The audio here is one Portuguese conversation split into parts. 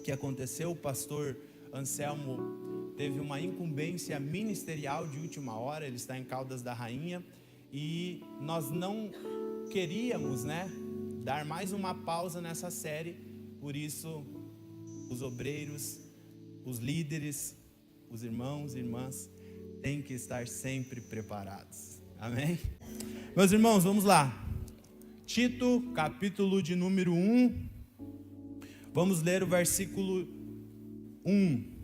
que aconteceu. O pastor Anselmo teve uma incumbência ministerial de última hora, ele está em Caldas da Rainha, e nós não queríamos, dar mais uma pausa nessa série. Por isso, os obreiros, os líderes, os irmãos e irmãs têm que estar sempre preparados. Amém? Meus irmãos, vamos lá. Tito, capítulo de número 1. Vamos ler o versículo 1.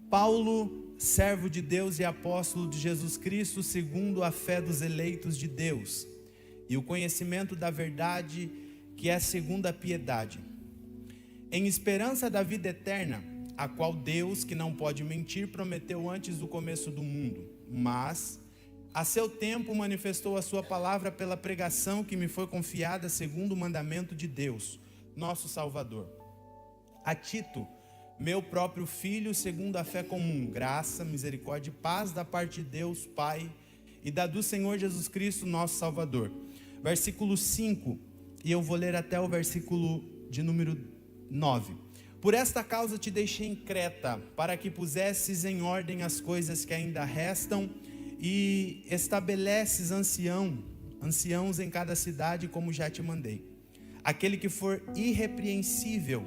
Paulo, servo de Deus e apóstolo de Jesus Cristo, segundo a fé dos eleitos de Deus, e o conhecimento da verdade, que é segundo a piedade, em esperança da vida eterna, a qual Deus, que não pode mentir, prometeu antes do começo do mundo, mas a seu tempo manifestou a sua palavra pela pregação que me foi confiada segundo o mandamento de Deus, nosso Salvador. A Tito, meu próprio filho, segundo a fé comum, graça, misericórdia e paz da parte de Deus, Pai, e da do Senhor Jesus Cristo, nosso Salvador. Versículo 5, e eu vou ler até o versículo de número 9. Por esta causa te deixei em Creta, para que pusesses em ordem as coisas que ainda restam, e estabeleces anciãos em cada cidade, como já te mandei. Aquele que for irrepreensível,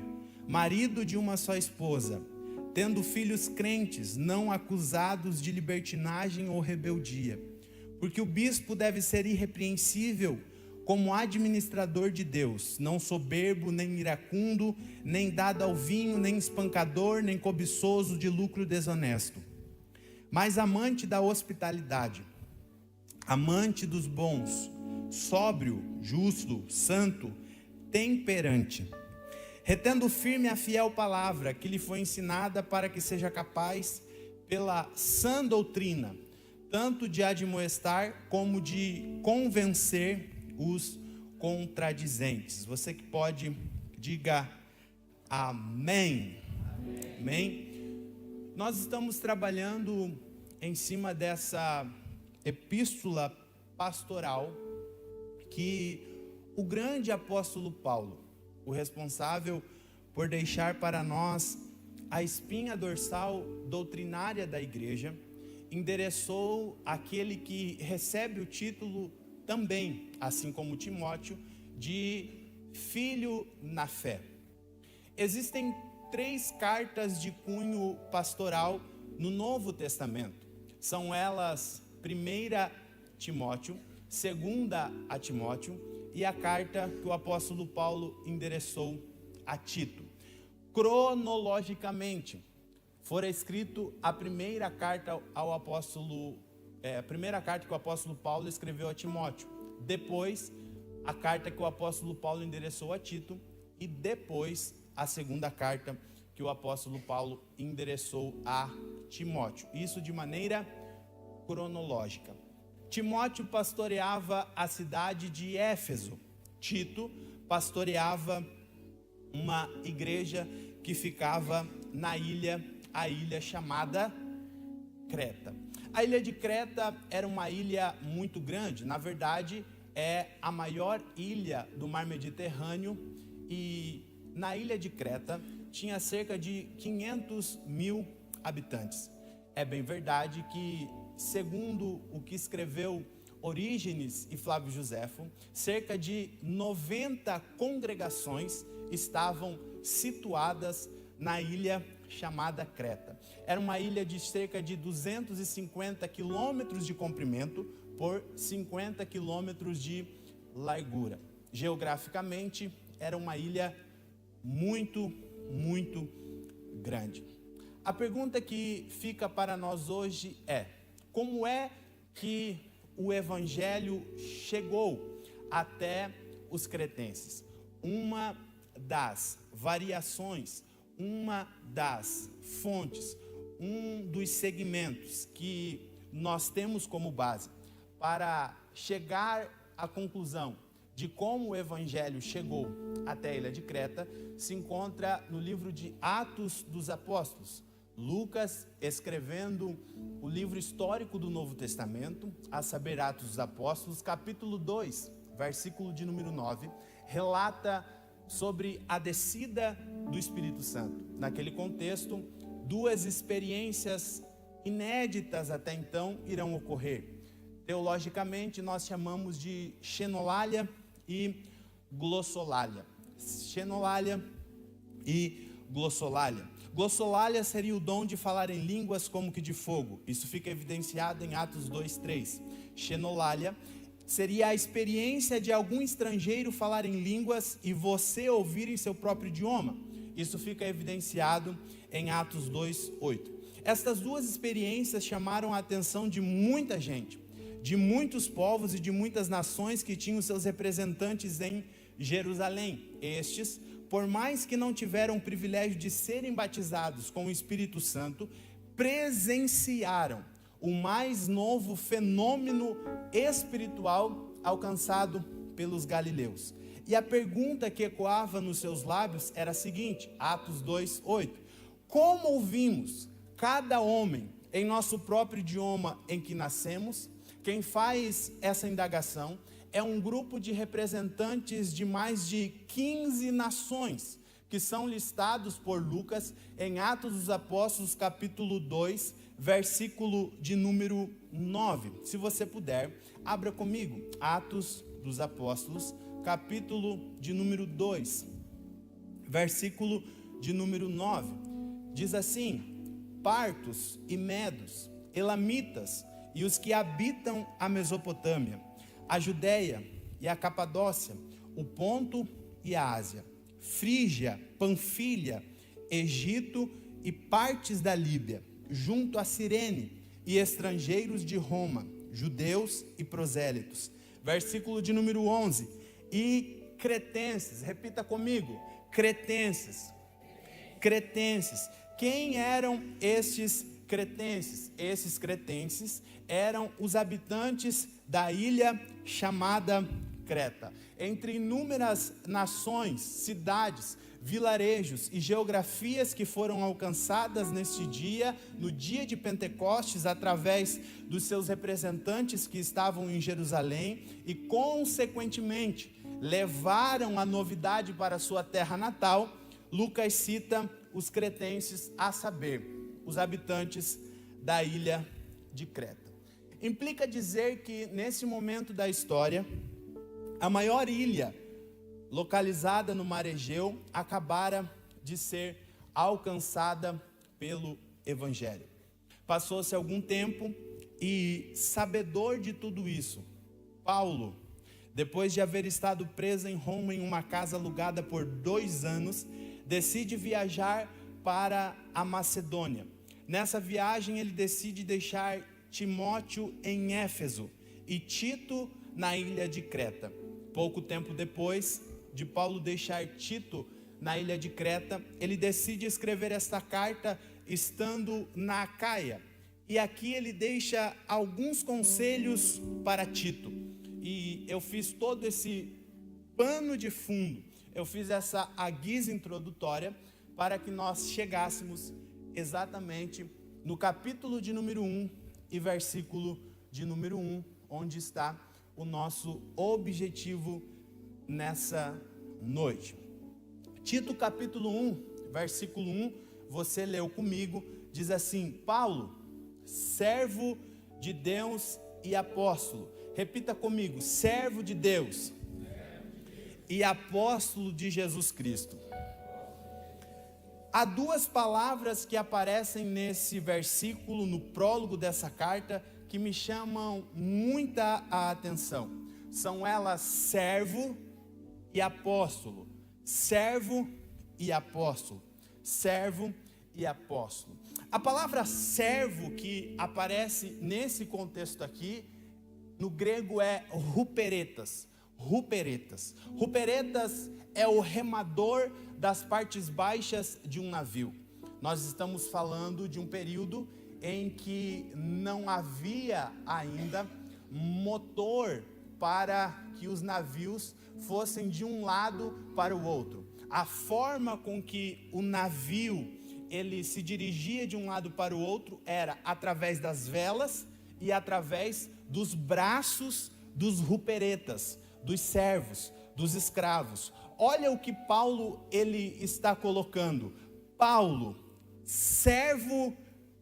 marido de uma só esposa, tendo filhos crentes, não acusados de libertinagem ou rebeldia. Porque o bispo deve ser irrepreensível como administrador de Deus, não soberbo, nem iracundo, nem dado ao vinho, nem espancador, nem cobiçoso de lucro desonesto, mas amante da hospitalidade, amante dos bons, sóbrio, justo, santo, temperante, retendo firme a fiel palavra que lhe foi ensinada, para que seja capaz, pela sã doutrina, tanto de admoestar como de convencer os contradizentes. Você que pode, diga amém. Amém. Amém. Nós estamos trabalhando em cima dessa epístola pastoral que o grande apóstolo Paulo, o responsável por deixar para nós a espinha dorsal doutrinária da igreja, endereçou àquele que recebe o título também, assim como Timóteo, de filho na fé. Existem 3 cartas de cunho pastoral no Novo Testamento. São elas 1 Timóteo, 2 a Timóteo e a carta que o apóstolo Paulo endereçou a Tito. Cronologicamente, fora escrito a primeira carta ao apóstolo, a primeira carta que o apóstolo Paulo escreveu a Timóteo, depois a carta que o apóstolo Paulo endereçou a Tito e depois a segunda carta que o apóstolo Paulo endereçou a Timóteo. Isso de maneira cronológica. Timóteo pastoreava a cidade de Éfeso. Tito pastoreava uma igreja que ficava na ilha, a ilha chamada Creta. A ilha de Creta era uma ilha muito grande, na verdade é a maior ilha do mar Mediterrâneo, e na ilha de Creta tinha cerca de 500 mil habitantes. É bem verdade que, segundo o que escreveu Orígenes e Flávio Joséfo, cerca de 90 congregações estavam situadas na ilha chamada Creta. Era uma ilha de cerca de 250 quilômetros de comprimento por 50 quilômetros de largura. Geograficamente, era uma ilha muito grande. A pergunta que fica para nós hoje é: como é que o evangelho chegou até os cretenses? Uma das variações, uma das fontes, um dos segmentos que nós temos como base para chegar à conclusão de como o evangelho chegou até a ilha de Creta se encontra no livro de Atos dos Apóstolos. Lucas, escrevendo o livro histórico do Novo Testamento, a saber, Atos dos Apóstolos, capítulo 2, versículo de número 9, relata sobre a descida do Espírito Santo. Naquele contexto, duas experiências inéditas até então irão ocorrer. Teologicamente, nós chamamos de xenolalia e glossolalia. Xenolalia e glossolalia. Glossolalia seria o dom de falar em línguas como que de fogo. Isso fica evidenciado em Atos 2:3. Xenolalia seria a experiência de algum estrangeiro falar em línguas e você ouvir em seu próprio idioma. Isso fica evidenciado em Atos 2:8. Estas duas experiências chamaram a atenção de muita gente, de muitos povos e de muitas nações que tinham seus representantes em Jerusalém. Estes, por mais que não tiveram o privilégio de serem batizados com o Espírito Santo, presenciaram o mais novo fenômeno espiritual alcançado pelos galileus. E a pergunta que ecoava nos seus lábios era a seguinte, Atos 2:8. Como ouvimos cada homem em nosso próprio idioma em que nascemos? Quem faz essa indagação é um grupo de representantes de mais de 15 nações, que são listados por Lucas em Atos dos Apóstolos, capítulo 2, versículo de número 9. Se você puder, abra comigo, Atos dos Apóstolos, capítulo de número 2, versículo de número 9. Diz assim: partos e medos, elamitas e os que habitam a Mesopotâmia, a Judéia e a Capadócia, o Ponto e a Ásia, Frígia, Panfilha, Egito e partes da Líbia, junto a Cirene, e estrangeiros de Roma, judeus e prosélitos. Versículo de número 11, e cretenses, repita comigo, cretenses. Cretenses. Quem eram estes cretenses? Esses cretenses eram os habitantes da ilha chamada Creta. Entre inúmeras nações, cidades, vilarejos e geografias que foram alcançadas neste dia, no dia de Pentecostes, através dos seus representantes que estavam em Jerusalém e, consequentemente, levaram a novidade para sua terra natal, Lucas cita os cretenses, a saber, os habitantes da ilha de Creta. Implica dizer que, nesse momento da história, a maior ilha localizada no mar Egeu acabara de ser alcançada pelo Evangelho. Passou-se algum tempo e, sabedor de tudo isso, Paulo, depois de haver estado preso em Roma em uma casa alugada por 2 anos, decide viajar para a Macedônia. Nessa viagem ele decide deixar Timóteo em Éfeso e Tito na ilha de Creta. Pouco tempo depois de Paulo deixar Tito na ilha de Creta, ele decide escrever esta carta estando na Acaia. E aqui ele deixa alguns conselhos para Tito. E eu fiz todo esse pano de fundo, eu fiz essa guisa introdutória para que nós chegássemos exatamente no capítulo de número 1 e versículo de número 1, onde está o nosso objetivo nessa noite. Tito capítulo 1, versículo 1, você leu comigo, diz assim: Paulo, servo de Deus e apóstolo. Repita comigo: servo de Deus e apóstolo de Jesus Cristo. Há duas palavras que aparecem nesse versículo, no prólogo dessa carta, que me chamam muita a atenção. São elas servo e apóstolo. Servo e apóstolo. Servo e apóstolo. A palavra servo que aparece nesse contexto aqui, no grego é ruperetas. Ruperetas. Ruperetas é o remador das partes baixas de um navio. Nós estamos falando de um período em que não havia ainda motor para que os navios fossem de um lado para o outro. A forma com que o navio ele se dirigia de um lado para o outro era através das velas e através dos braços dos ruperetas, dos servos, dos escravos. olha o que Paulo ele está colocando. Paulo, servo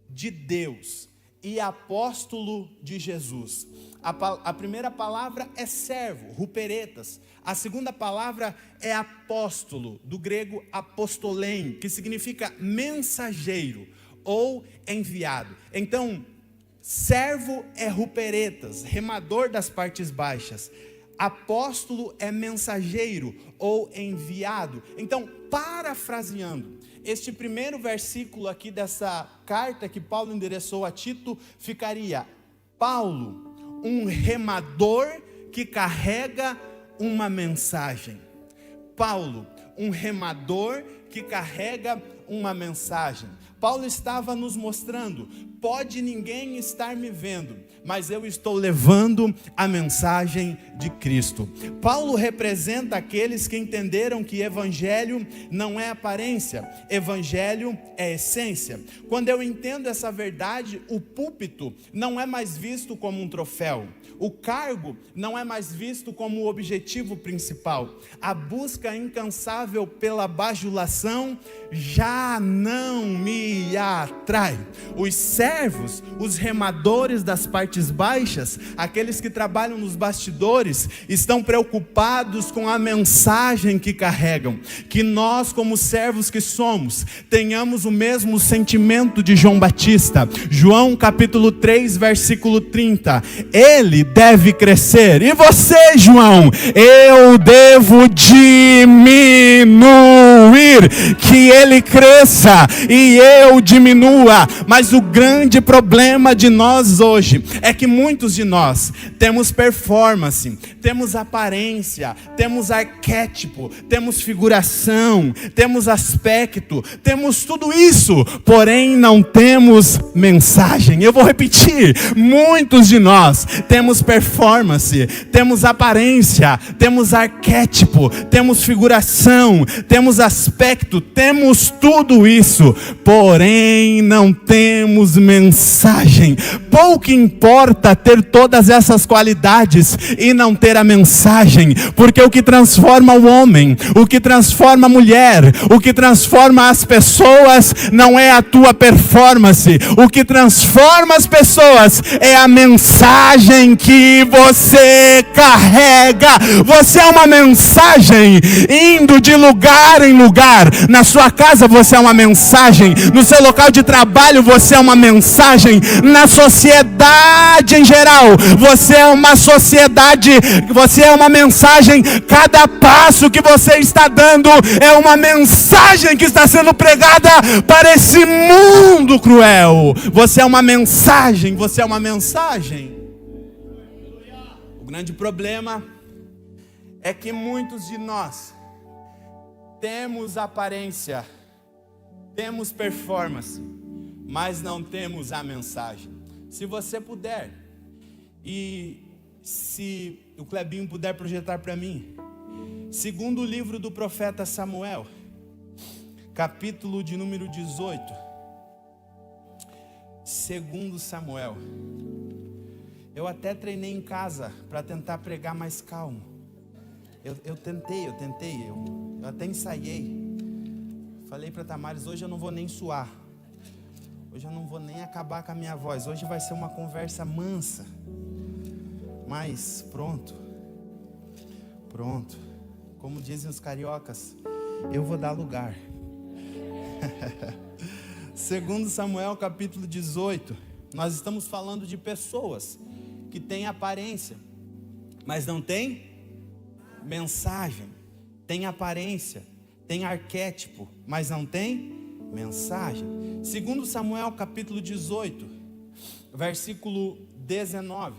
de Deus e apóstolo de Jesus. A primeira palavra é servo, ruperetas. A segunda palavra é apóstolo, do grego apostolém, que significa mensageiro ou enviado. Então, servo é ruperetas, remador das partes baixas. Apóstolo é mensageiro ou enviado. Então, parafraseando, este primeiro versículo aqui dessa carta que Paulo endereçou a Tito ficaria: Paulo, um remador que carrega uma mensagem. Paulo, um remador que carrega uma mensagem. Paulo estava nos mostrando: pode ninguém estar me vendo, mas eu estou levando a mensagem de Cristo. Paulo representa aqueles que entenderam que evangelho não é aparência, evangelho é essência. Quando eu entendo essa verdade, o púlpito não é mais visto como um troféu, o cargo não é mais visto como o objetivo principal. A busca incansável pela bajulação já não me atrai. Os servos, os remadores das partes baixas, aqueles que trabalham nos bastidores, estão preocupados com a mensagem que carregam. Que nós, como servos que somos, tenhamos o mesmo sentimento de João Batista. João capítulo 3, versículo 30. Ele deve crescer. E você, João? Eu devo diminuir, que ele cresça e eu diminua. Mas o grande problema de nós hoje é que muitos de nós temos performance, temos aparência, temos arquétipo, temos figuração, temos aspecto, temos tudo isso, porém não temos mensagem. Eu vou repetir: muitos de nós temos performance, temos aparência, temos arquétipo, temos figuração, temos aspecto, temos tudo isso, porém não temos mensagem. Pouco importa ter todas essas qualidades e não ter a mensagem, porque o que transforma o homem, o que transforma a mulher, o que transforma as pessoas não é a tua performance. O que transforma as pessoas é a mensagem que você carrega. Você é uma mensagem indo de lugar em lugar. Na sua casa você é uma mensagem, no seu local de trabalho você é uma mensagem, na sociedade em geral você é uma sociedade, você é uma mensagem. Cada passo que você está dando é uma mensagem que está sendo pregada para esse mundo cruel. Você é uma mensagem, você é uma mensagem. O grande problema é que muitos de nós temos aparência, temos performance, mas não temos a mensagem. Se você puder, e se o Clebinho puder projetar para mim, segundo o livro do profeta Samuel, capítulo de número 18. Segundo Samuel. Eu até treinei em casa para tentar pregar mais calmo. Eu tentei, eu até ensaiei. Falei para Tamares: hoje eu não vou nem suar. Hoje eu não vou nem acabar com a minha voz. Hoje vai ser uma conversa mansa. Mas pronto. Como dizem os cariocas, eu vou dar lugar. Segundo Samuel capítulo 18. Nós estamos falando de pessoas que têm aparência, mas não têm mensagem. Tem aparência, tem arquétipo, mas não tem mensagem. Segundo Samuel capítulo 18, versículo 19.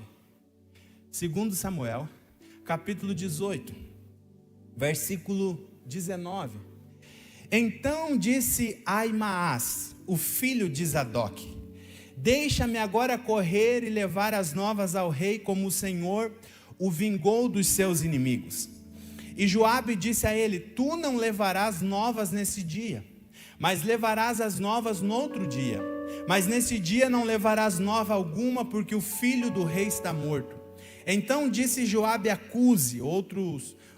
Segundo Samuel capítulo 18, versículo 19. Então disse Aimaas, o filho de Zadok: deixa-me agora correr e levar as novas ao rei, como o Senhor o vingou dos seus inimigos. E Joabe disse a ele: tu não levarás novas nesse dia, mas levarás as novas no outro dia. Mas nesse dia não levarás nova alguma, porque o filho do rei está morto. Então disse Joabe a Cuse,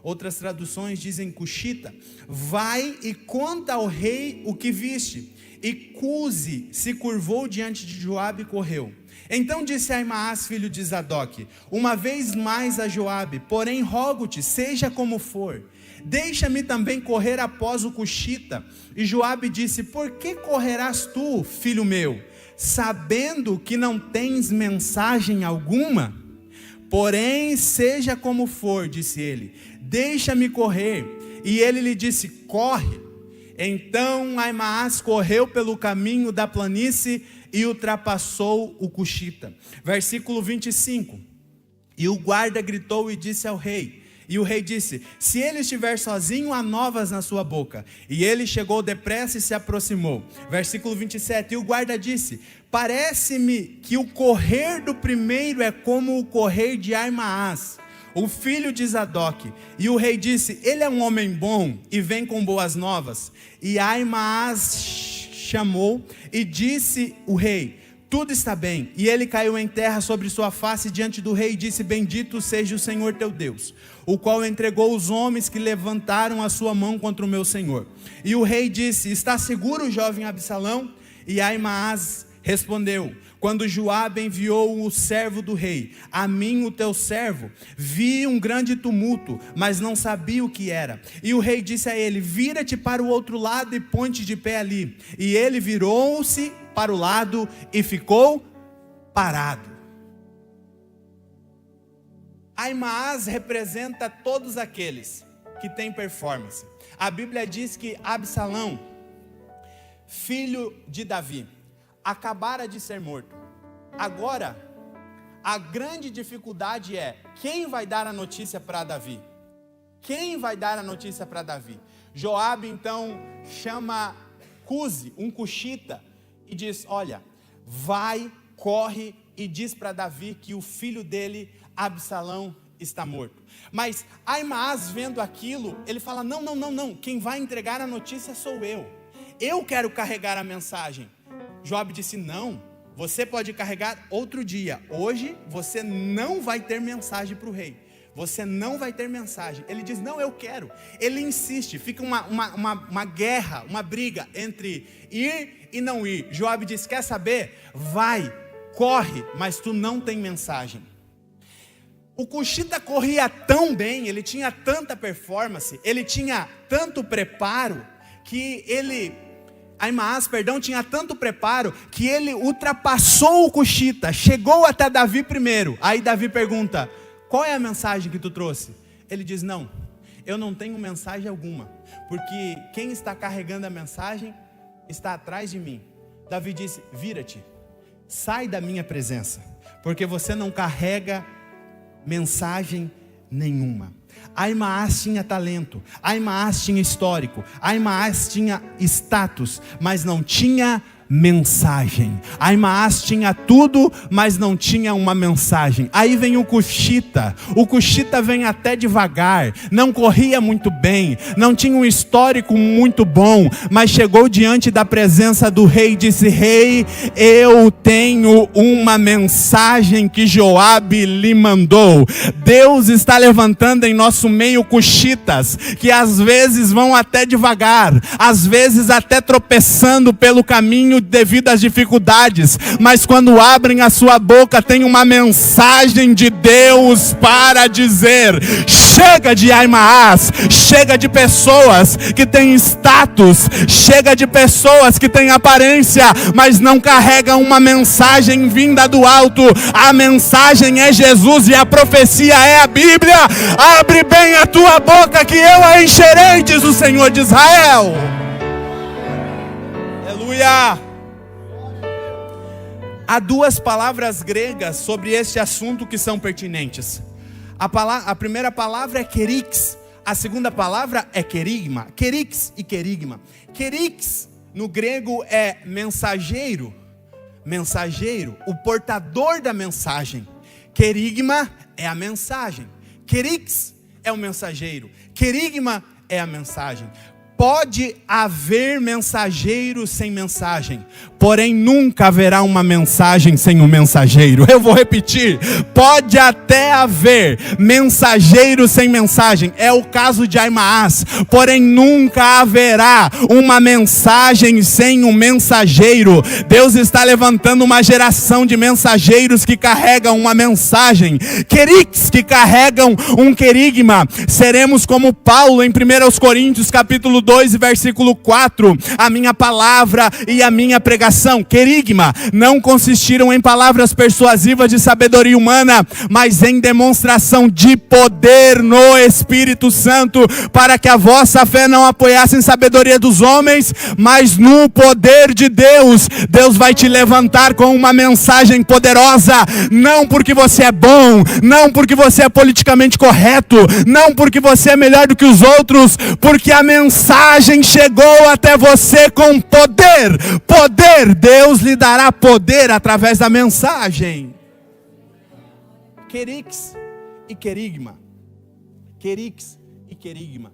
outras traduções dizem cuxita, vai e conta ao rei o que viste. E Cusi se curvou diante de Joabe e correu. Então disse Aimaas, filho de Zadok, uma vez mais a Joabe, porém rogo-te, seja como for, deixa-me também correr após o cuxita. E Joabe disse, por que correrás tu, filho meu, sabendo que não tens mensagem alguma? Porém, seja como for, disse ele, deixa-me correr. E ele lhe disse, corre. Então Aimaas correu pelo caminho da planície e ultrapassou o cuxita. Versículo 25. E o guarda gritou e disse ao rei, e o rei disse, se ele estiver sozinho, há novas na sua boca. E ele chegou depressa e se aproximou. Versículo 27, e o guarda disse, parece-me que o correr do primeiro é como o correr de Aimaas, o filho de Zadok. E o rei disse, ele é um homem bom e vem com boas novas. E Aimaas chamou e disse o rei, tudo está bem. E ele caiu em terra sobre sua face diante do rei e disse, bendito seja o Senhor teu Deus, o qual entregou os homens que levantaram a sua mão contra o meu senhor. E o rei disse, está seguro, jovem Absalão? E Aimaas respondeu, quando Joabe enviou o servo do rei, a mim o teu servo, vi um grande tumulto, mas não sabia o que era. E o rei disse a ele, vira-te para o outro lado e põe-te de pé ali. E ele virou-se para o lado e ficou parado. Aimaas representa todos aqueles que têm performance. A Bíblia diz que Absalão, filho de Davi, acabara de ser morto. Agora, a grande dificuldade é, quem vai dar a notícia para Davi? Quem vai dar a notícia para Davi? Joabe então chama Cusi, um cuxita, e diz, olha, vai, corre e diz para Davi que o filho dele, Absalão, está morto. Mas Aimaas vendo aquilo, ele fala, não, quem vai entregar a notícia sou eu quero carregar a mensagem. Joabe disse, não, você pode carregar outro dia, hoje você não vai ter mensagem para o rei, você não vai ter mensagem. Ele diz, não, eu quero. Ele insiste, fica uma guerra, uma briga entre ir e não ir. Joabe diz, quer saber? Vai, corre, mas tu não tem mensagem. O cuxita corria tão bem, ele tinha tanta performance, ele tinha tanto preparo, que Aimaas, tinha tanto preparo, que ele ultrapassou o cuxita, chegou até Davi primeiro. Aí Davi pergunta, qual é a mensagem que tu trouxe? Ele diz, não, eu não tenho mensagem alguma, porque quem está carregando a mensagem está atrás de mim. Davi disse, vira-te, sai da minha presença, porque você não carrega mensagem nenhuma. Aimaas tinha talento, Aimaas tinha histórico, Aimaas tinha status, mas não tinha mensagem. Aimaas tinha tudo, mas não tinha uma mensagem. Aí vem o cuxita vem até devagar, não corria muito bem, não tinha um histórico muito bom, mas chegou diante da presença do rei e disse, rei, eu tenho uma mensagem que Joabe lhe mandou. Deus está levantando em nosso meio cuxitas, que às vezes vão até devagar, às vezes até tropeçando pelo caminho devido às dificuldades, mas quando abrem a sua boca tem uma mensagem de Deus para dizer. Chega de Aimaas, chega de pessoas que têm status, chega de pessoas que têm aparência, mas não carregam uma mensagem vinda do alto. A mensagem é Jesus e a profecia é a Bíblia. Abre bem a tua boca que eu a encherei, diz o Senhor de Israel. Aleluia. Há duas palavras gregas sobre este assunto que são pertinentes. A primeira palavra é kerix, a segunda palavra é querigma. Kerix e querigma. Kerix no grego é mensageiro, o portador da mensagem. Querigma é a mensagem. Kerix é o mensageiro, querigma é a mensagem. Pode haver mensageiro sem mensagem, porém nunca haverá uma mensagem sem um mensageiro. Eu vou repetir: pode até haver mensageiro sem mensagem, é o caso de Aimaas, porém nunca haverá uma mensagem sem um mensageiro. Deus está levantando uma geração de mensageiros que carregam uma mensagem, querix, que carregam um querigma. Seremos como Paulo em 1 Coríntios capítulo 2, versículo 4, a minha palavra e a minha pregação, querigma, não consistiram em palavras persuasivas de sabedoria humana, mas em demonstração de poder no Espírito Santo, para que a vossa fé não apoiasse em sabedoria dos homens, mas no poder de Deus. Deus vai te levantar com uma mensagem poderosa, não porque você é bom, não porque você é politicamente correto, não porque você é melhor do que os outros, porque a mensagem chegou até você com poder. Poder, Deus lhe dará poder através da mensagem. Querix e querigma. Querix e querigma.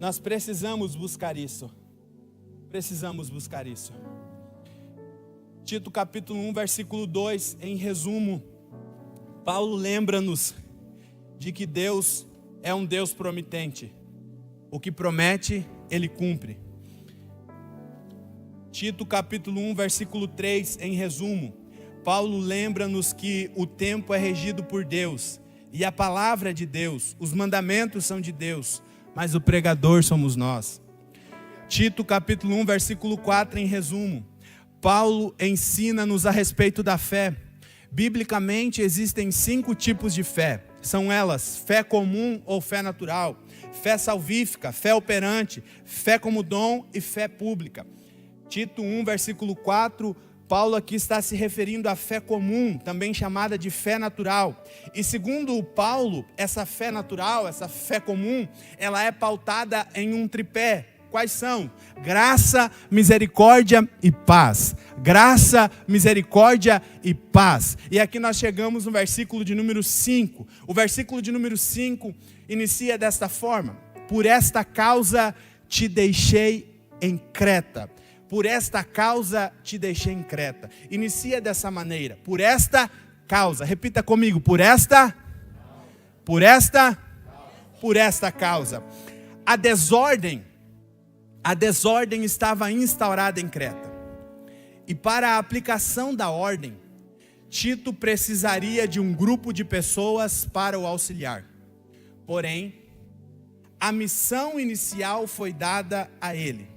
Nós precisamos buscar isso. Precisamos buscar isso. Tito capítulo 1, versículo 2, em resumo, Paulo lembra-nos de que Deus é um Deus promitente. O que promete, Ele cumpre. Tito capítulo 1, versículo 3, em resumo, Paulo lembra-nos que o tempo é regido por Deus, e a palavra é de Deus, os mandamentos são de Deus, mas o pregador somos nós. Tito capítulo 1, versículo 4, em resumo, Paulo ensina-nos a respeito da fé. Biblicamente existem 5 tipos de fé. São elas: fé comum ou fé natural, fé salvífica, fé operante, fé como dom e fé pública. Tito 1, versículo 4, Paulo aqui está se referindo à fé comum, também chamada de fé natural. E segundo Paulo, essa fé natural, essa fé comum, ela é pautada em um tripé. Quais são? Graça, misericórdia e paz. Graça, misericórdia e paz. E aqui nós chegamos no versículo de número 5. O versículo de número 5 inicia desta forma: por esta causa te deixei em Creta. Por esta causa te deixei em Creta. Inicia dessa maneira: por esta causa. Repita comigo: por esta causa. A desordem estava instaurada em Creta. E para a aplicação da ordem, Tito precisaria de um grupo de pessoas para o auxiliar. Porém, a missão inicial foi dada a ele.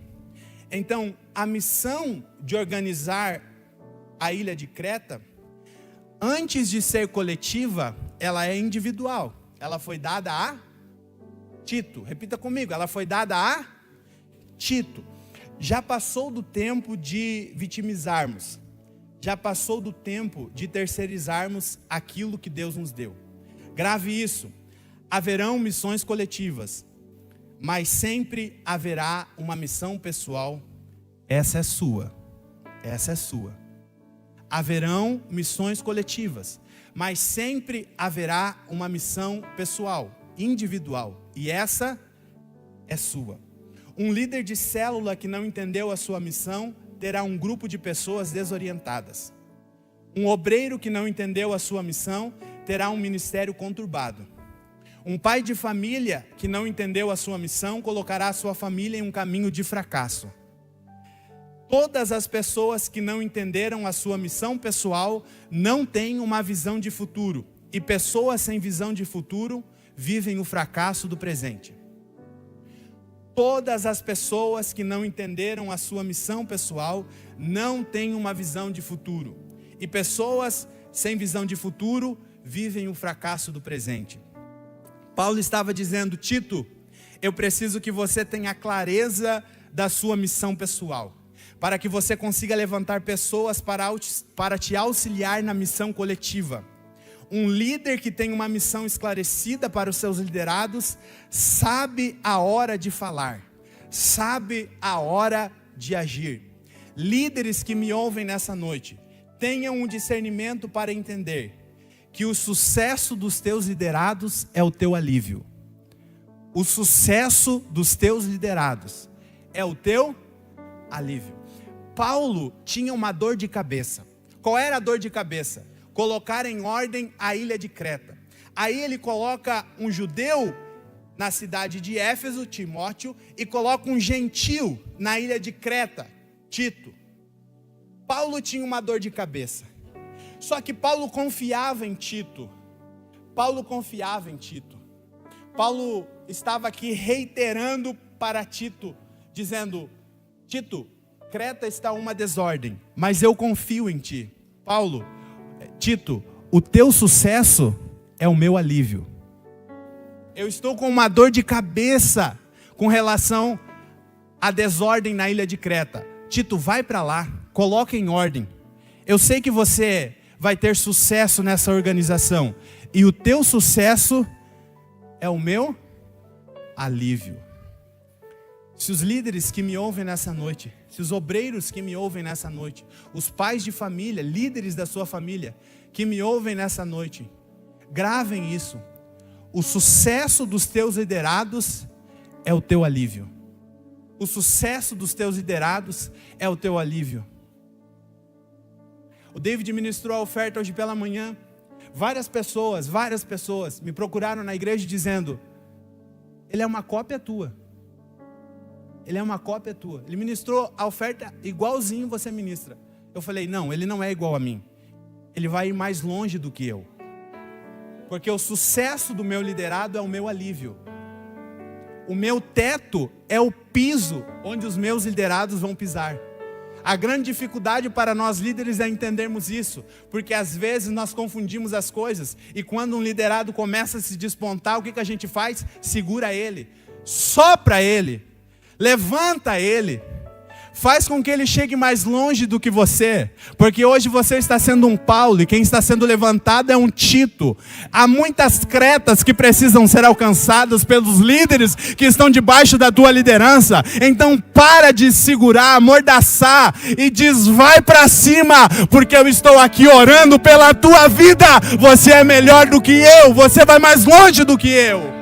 Então, a missão de organizar a ilha de Creta, antes de ser coletiva, ela é individual. Ela foi dada a Tito. Repita comigo: ela foi dada a Tito. Já passou do tempo de vitimizarmos. Já passou do tempo de terceirizarmos aquilo que Deus nos deu. Grave isso. Haverão missões coletivas, mas sempre haverá uma missão pessoal. Essa é sua. Essa é sua. Haverão missões coletivas, mas sempre haverá uma missão pessoal, individual. E essa é sua. Um líder de célula que não entendeu a sua missão terá um grupo de pessoas desorientadas. Um obreiro que não entendeu a sua missão terá um ministério conturbado. Um pai de família que não entendeu a sua missão colocará a sua família em um caminho de fracasso. Todas as pessoas que não entenderam a sua missão pessoal não têm uma visão de futuro. E pessoas sem visão de futuro vivem o fracasso do presente. Todas as pessoas que não entenderam a sua missão pessoal não têm uma visão de futuro. E pessoas sem visão de futuro vivem o fracasso do presente. Paulo estava dizendo: Tito, eu preciso que você tenha clareza da sua missão pessoal, para que você consiga levantar pessoas para te auxiliar na missão coletiva. Um líder que tem uma missão esclarecida para os seus liderados sabe a hora de falar, sabe a hora de agir. Líderes que me ouvem nessa noite, tenham um discernimento para entender que o sucesso dos teus liderados é o teu alívio. O sucesso dos teus liderados é o teu alívio. Paulo tinha uma dor de cabeça. Qual era a dor de cabeça? Colocar em ordem a ilha de Creta. Aí ele coloca um judeu na cidade de Éfeso, Timóteo, e coloca um gentil na ilha de Creta, Tito. Paulo tinha uma dor de cabeça. Só que Paulo confiava em Tito. Paulo estava aqui reiterando para Tito, dizendo: Tito, Creta está uma desordem, mas eu confio em ti. Tito, o teu sucesso é o meu alívio. Eu estou com uma dor de cabeça com relação à desordem na ilha de Creta. Tito, vai para lá, coloca em ordem. Eu sei que você vai ter sucesso nessa organização, e o teu sucesso é o meu alívio. Se os líderes que me ouvem nessa noite, se os obreiros que me ouvem nessa noite, os pais de família, líderes da sua família, que me ouvem nessa noite, gravem isso: o sucesso dos teus liderados é o teu alívio. O sucesso dos teus liderados é o teu alívio. O David ministrou a oferta hoje pela manhã. Várias pessoas me procuraram na igreja dizendo: ele é uma cópia tua. Ele é uma cópia tua. Ele ministrou a oferta igualzinho você ministra. Eu falei: não, ele não é igual a mim. Ele vai ir mais longe do que eu. Porque o sucesso do meu liderado é o meu alívio. O meu teto é o piso onde os meus liderados vão pisar. A grande dificuldade para nós líderes é entendermos isso, porque às vezes nós confundimos as coisas, e quando um liderado começa a se despontar, o que a gente faz? Segura ele, sopra ele, levanta ele, faz com que ele chegue mais longe do que você, porque hoje você está sendo um Paulo, e quem está sendo levantado é um Tito. Há muitas Cretas que precisam ser alcançadas pelos líderes que estão debaixo da tua liderança. Então para de segurar, amordaçar, e diz: vai para cima, porque eu estou aqui orando pela tua vida. Você é melhor do que eu, você vai mais longe do que eu.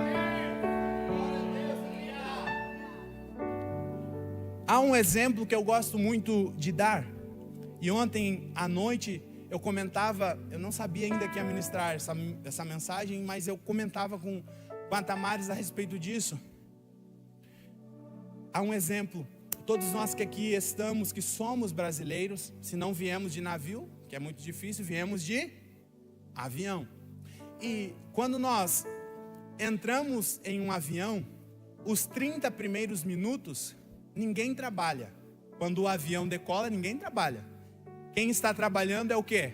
Há um exemplo que eu gosto muito de dar, e ontem à noite eu comentava, eu não sabia ainda que ia ministrar essa mensagem, mas eu comentava com a Tamares a respeito disso. Há um exemplo, todos nós que aqui estamos, que somos brasileiros, se não viemos de navio, que é muito difícil, viemos de avião. E quando nós entramos em um avião, os 30 primeiros minutos, ninguém trabalha. Quando o avião decola, ninguém trabalha. Quem está trabalhando é o quê?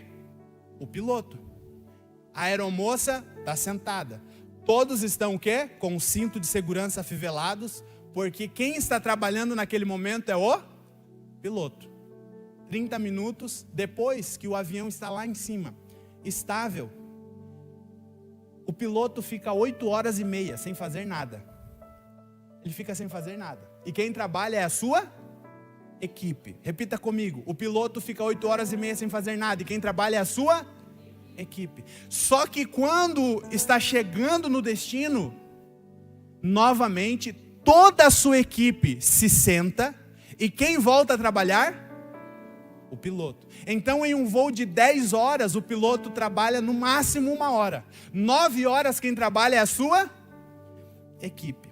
O piloto. A aeromoça está sentada. Todos estão o quê? Com o cinto de segurança afivelados, porque quem está trabalhando naquele momento é o piloto. 30 minutos depois que o avião está lá em cima, estável, o piloto fica 8h30 sem fazer nada. Ele fica sem fazer nada. E quem trabalha é a sua equipe. Repita comigo: o piloto fica 8h30 sem fazer nada, e quem trabalha é a sua equipe. Só que quando está chegando no destino, novamente toda a sua equipe se senta, e quem volta a trabalhar? O piloto. Então, em um voo de 10 horas, o piloto trabalha no máximo 1 hora. 9 horas quem trabalha é a sua equipe.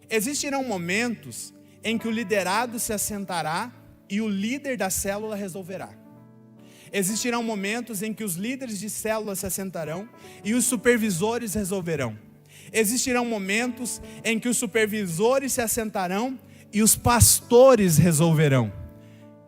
Existirão momentos em que o liderado se assentará e o líder da célula resolverá. Existirão momentos em que os líderes de célula se assentarão e os supervisores resolverão. Existirão momentos em que os supervisores se assentarão e os pastores resolverão.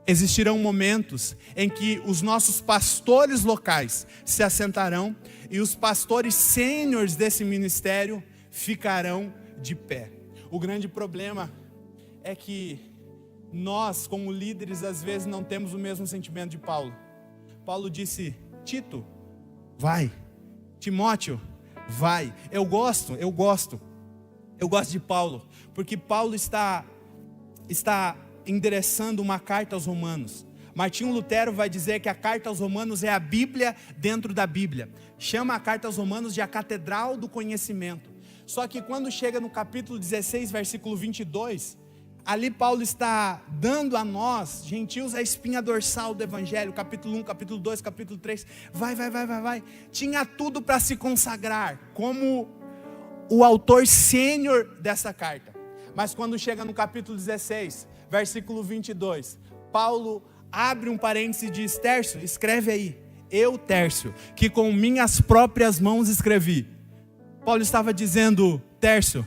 Existirão momentos em que os nossos pastores locais se assentarão e os pastores sêniores desse ministério ficarão de pé. O grande problema é que nós, como líderes, às vezes não temos o mesmo sentimento de Paulo. Paulo disse: Tito, vai. Timóteo, vai. Eu gosto de Paulo, porque Paulo está endereçando uma carta aos Romanos. Martinho Lutero vai dizer que a carta aos Romanos é a Bíblia dentro da Bíblia. Chama a carta aos Romanos de a Catedral do Conhecimento. Só que quando chega no capítulo 16, versículo 22, ali Paulo está dando a nós, gentios, a espinha dorsal do Evangelho, capítulo 1, capítulo 2, capítulo 3, vai. Tinha tudo para se consagrar, como o autor sênior dessa carta. Mas quando chega no capítulo 16, versículo 22, Paulo abre um parêntese e diz: Tércio, escreve aí, eu, Tércio, que com minhas próprias mãos escrevi. Paulo estava dizendo: Tércio,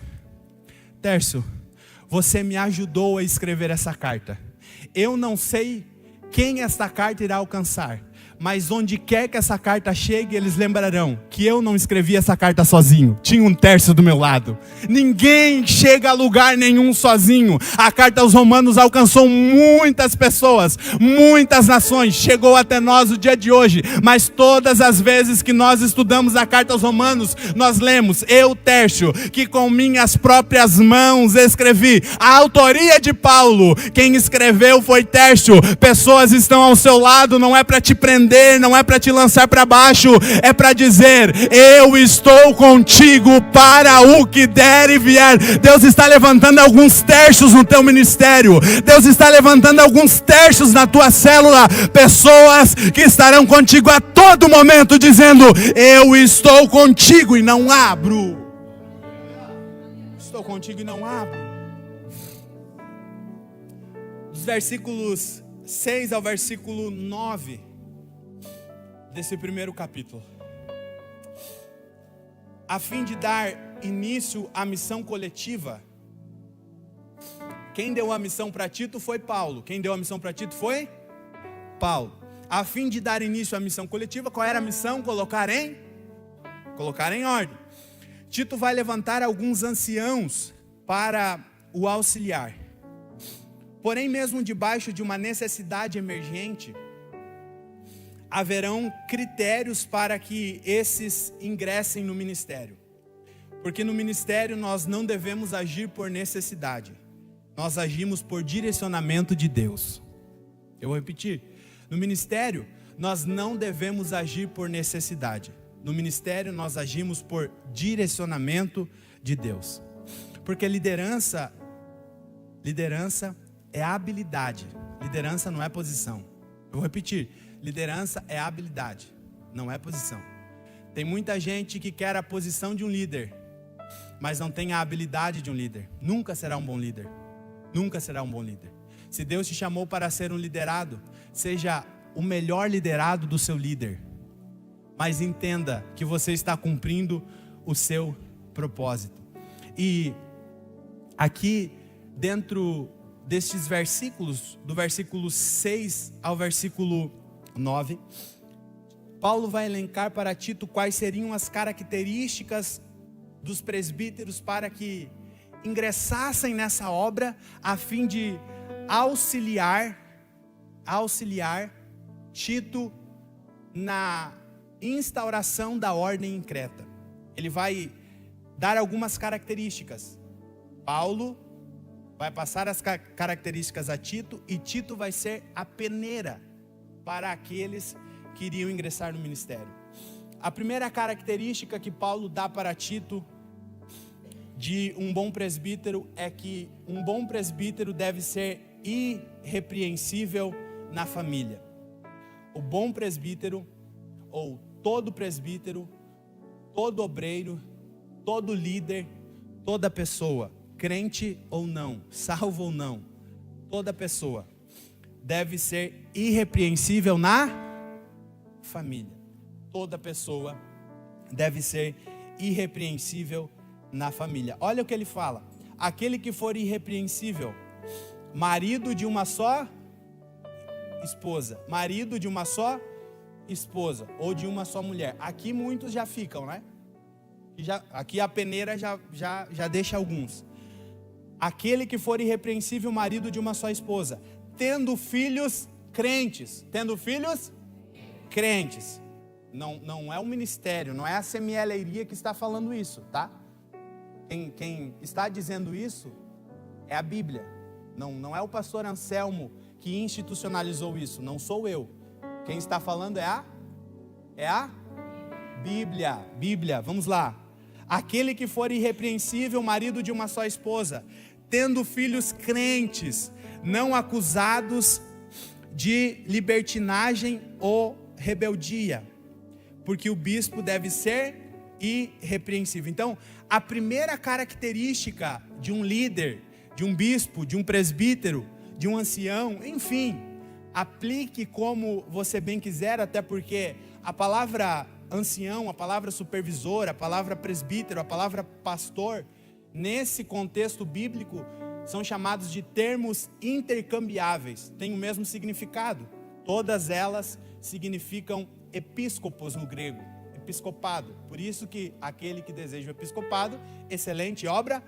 você me ajudou a escrever essa carta. Eu não sei quem esta carta irá alcançar, mas onde quer que essa carta chegue, eles lembrarão que eu não escrevi essa carta sozinho. Tinha um Tércio do meu lado. Ninguém chega a lugar nenhum sozinho. A carta aos Romanos alcançou muitas pessoas, muitas nações. Chegou até nós o dia de hoje. Mas todas as vezes que nós estudamos a carta aos Romanos, nós lemos: eu, Tércio, que com minhas próprias mãos escrevi. A autoria de Paulo, quem escreveu foi Tércio. Pessoas estão ao seu lado, não é para te prender, não é para te lançar para baixo, é para dizer: eu estou contigo para o que der e vier. Deus está levantando alguns Tércios no teu ministério. Deus está levantando alguns Tércios na tua célula. Pessoas que estarão contigo a todo momento, dizendo: eu estou contigo e não abro. Estou contigo e não abro. Dos versículos 6 ao versículo 9 desse primeiro capítulo, a fim de dar início à missão coletiva. Quem deu a missão para Tito foi Paulo. Quem deu a missão para Tito foi Paulo. A fim de dar início à missão coletiva, qual era a missão? Colocar em ordem. Tito vai levantar alguns anciãos para o auxiliar. Porém, mesmo debaixo de uma necessidade emergente, haverão critérios para que esses ingressem no ministério. Porque no ministério nós não devemos agir por necessidade. Nós agimos por direcionamento de Deus. Eu vou repetir. No ministério nós não devemos agir por necessidade. No ministério nós agimos por direcionamento de Deus. Porque liderança é habilidade. Liderança não é posição. Eu vou repetir. Liderança é habilidade, não é posição. Tem muita gente que quer a posição de um líder, mas não tem a habilidade de um líder. Nunca será um bom líder. Nunca será um bom líder. Se Deus te chamou para ser um liderado, seja o melhor liderado do seu líder. Mas entenda que você está cumprindo o seu propósito. E aqui dentro destes versículos, do versículo 6 ao versículo 9, Paulo vai elencar para Tito quais seriam as características dos presbíteros para que ingressassem nessa obra, a fim de auxiliar Tito na instauração da ordem em Creta. Ele vai dar algumas características. Paulo vai passar as características a Tito, e Tito vai ser a peneira para aqueles que iriam ingressar no ministério. A primeira característica que Paulo dá para Tito de um bom presbítero é que um bom presbítero deve ser irrepreensível na família. O bom presbítero, ou todo presbítero, todo obreiro, todo líder, toda pessoa, crente ou não, salvo ou não, toda pessoa deve ser irrepreensível na família. Toda pessoa deve ser irrepreensível na família. Olha o que ele fala: aquele que for irrepreensível, marido de uma só esposa, marido de uma só esposa, ou de uma só mulher. Aqui muitos já ficam, né? Aqui a peneira já deixa alguns. Aquele que for irrepreensível, marido de uma só esposa, tendo filhos crentes. Tendo filhos crentes. Não é o ministério, não é a semieleiria que está falando isso, tá? Quem está dizendo isso é a Bíblia. Não é o pastor Anselmo que institucionalizou isso, não sou eu. Quem está falando é a Bíblia. Vamos lá. Aquele que for irrepreensível, marido de uma só esposa, tendo filhos crentes, não acusados de libertinagem ou rebeldia, porque o bispo deve ser irrepreensível. Então, a primeira característica de um líder, de um bispo, de um presbítero, de um ancião, enfim, aplique como você bem quiser, até porque a palavra ancião, a palavra supervisor, a palavra presbítero, a palavra pastor, nesse contexto bíblico, são chamados de termos intercambiáveis, têm o mesmo significado. Todas elas significam episcopos no grego, episcopado. Por isso que aquele que deseja o episcopado, excelente obra,